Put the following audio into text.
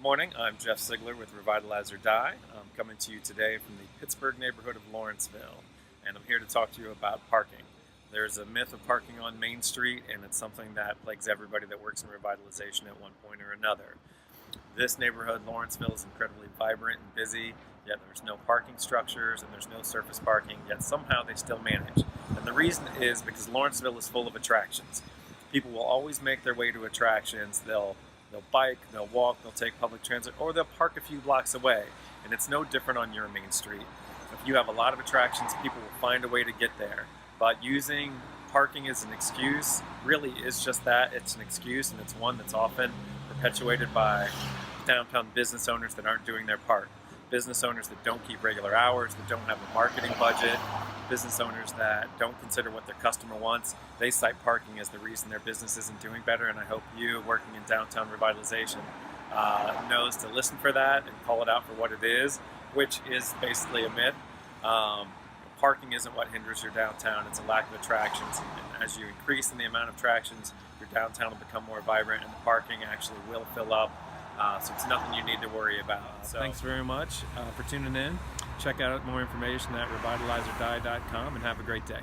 Morning, I'm Jeff Sigler with Revitalize or Die. I'm coming to you today from the Pittsburgh neighborhood of Lawrenceville, and I'm here to talk to you about parking. There's a myth of parking on Main Street, and it's something that plagues everybody that works in revitalization at one point or another. This neighborhood, Lawrenceville, is incredibly vibrant and busy, yet there's no parking structures and there's no surface parking, yet somehow they still manage. And the reason is because Lawrenceville is full of attractions. People will always make their way to attractions. They'll bike, they'll walk, they'll take public transit, or they'll park a few blocks away. And it's no different on your Main Street. If you have a lot of attractions, people will find a way to get there. But using parking as an excuse really is just that. It's an excuse, and it's one that's often perpetuated by downtown business owners that aren't doing their part. Business owners that don't keep regular hours, that don't have a marketing budget, business owners that don't consider what their customer wants. They cite parking as the reason their business isn't doing better, and I hope you, working in downtown revitalization, knows to listen for that and call it out for what it is, which is basically a myth. Parking isn't what hinders your downtown, it's a lack of attractions. And as you increase in the amount of attractions, your downtown will become more vibrant and the parking actually will fill up. So it's nothing you need to worry about. So thanks very much for tuning in. Check out more information at revitalizeordie.com and have a great day.